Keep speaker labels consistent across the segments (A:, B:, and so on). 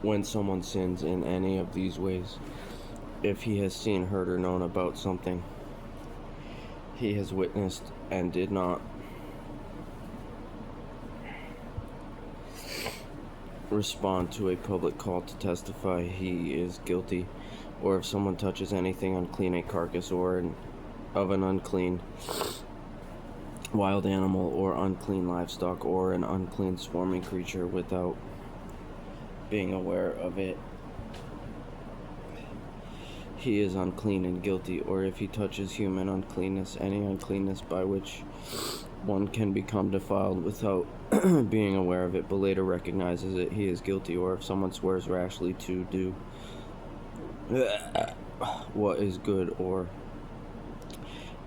A: When someone sins in any of these ways, if he has seen, heard, or known about something he has witnessed and did not respond to a public call to testify, he is guilty. Or if someone touches anything unclean, a carcass of an unclean wild animal, or unclean livestock, or an unclean swarming creature without being aware of it, he is unclean and guilty. Or if he touches human uncleanness, any uncleanness by which one can become defiled without being aware of it, but later recognizes it, he is guilty. Or if someone swears rashly to do what is good or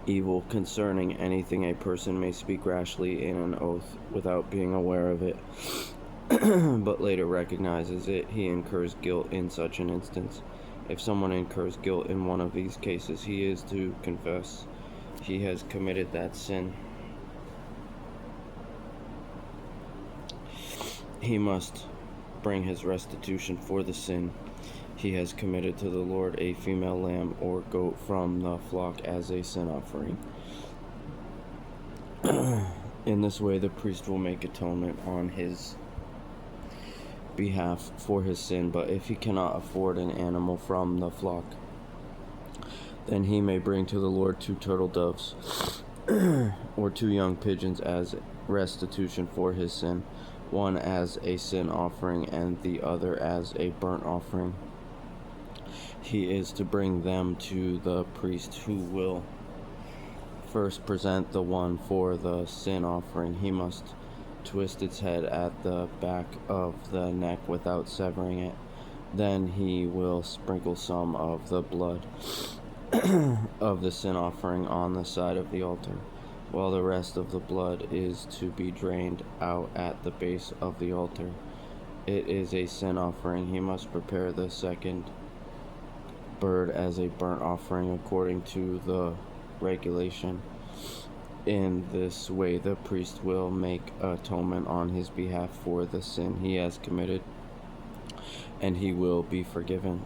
A: evil concerning anything, a person may speak rashly in an oath without being aware of it, but later recognizes it, he incurs guilt in such an instance. If someone incurs guilt in one of these cases, he is to confess he has committed that sin. He must bring his restitution for the sin he has committed to the Lord, a female lamb or goat from the flock as a sin offering. In this way, the priest will make atonement on his behalf for his sin. But if he cannot afford an animal from the flock, then he may bring to the Lord 2 turtle doves or 2 young pigeons as restitution for his sin, one as a sin offering and the other as a burnt offering. He is to bring them to the priest, who will first present the one for the sin offering. He must twist its head at the back of the neck without severing it. Then he will sprinkle some of the blood of the sin offering on the side of the altar, while the rest of the blood is to be drained out at the base of the altar. It is a sin offering. He must prepare the second bird as a burnt offering according to the regulation. In this way, the priest will make atonement on his behalf for the sin he has committed, and he will be forgiven.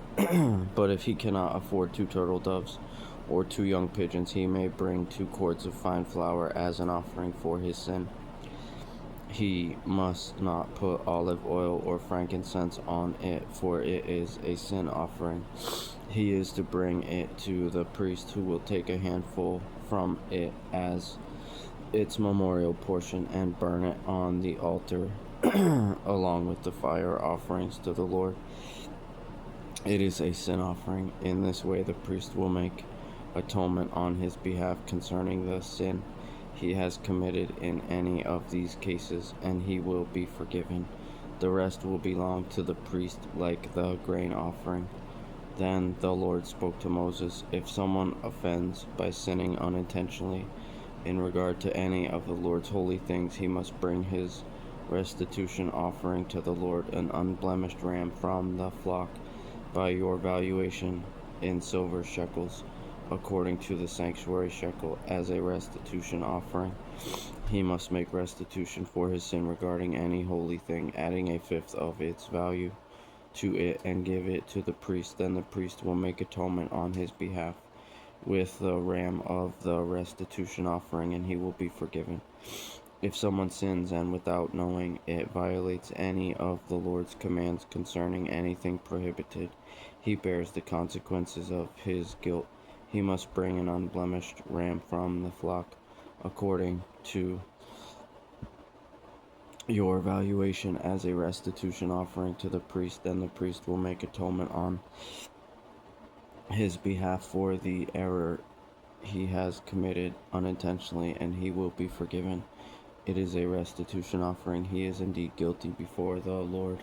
A: But if he cannot afford 2 turtle doves or 2 young pigeons, he may bring 2 quarts of fine flour as an offering for his sin. He must not put olive oil or frankincense on it, for it is a sin offering. He is to bring it to the priest, who will take a handful from it as its memorial portion and burn it on the altar along with the fire offerings to the Lord. It is a sin offering. In this way, the priest will make atonement on his behalf concerning the sin he has committed in any of these cases, and he will be forgiven. The rest will belong to the priest, like the grain offering. Then the Lord spoke to Moses, "If someone offends by sinning unintentionally in regard to any of the Lord's holy things, he must bring his restitution offering to the Lord, an unblemished ram from the flock by your valuation in silver shekels, according to the sanctuary shekel, as a restitution offering. He must make restitution for his sin regarding any holy thing, adding 1/5 of its value to it and give it to the priest. Then the priest will make atonement on his behalf with the ram of the restitution offering, and he will be forgiven. If someone sins and without knowing it violates any of the Lord's commands concerning anything prohibited, he bears the consequences of his guilt. He must bring an unblemished ram from the flock according to your valuation as a restitution offering to the priest. Then the priest will make atonement on his behalf for the error he has committed unintentionally, and he will be forgiven. It is a restitution offering. He is indeed guilty before the Lord.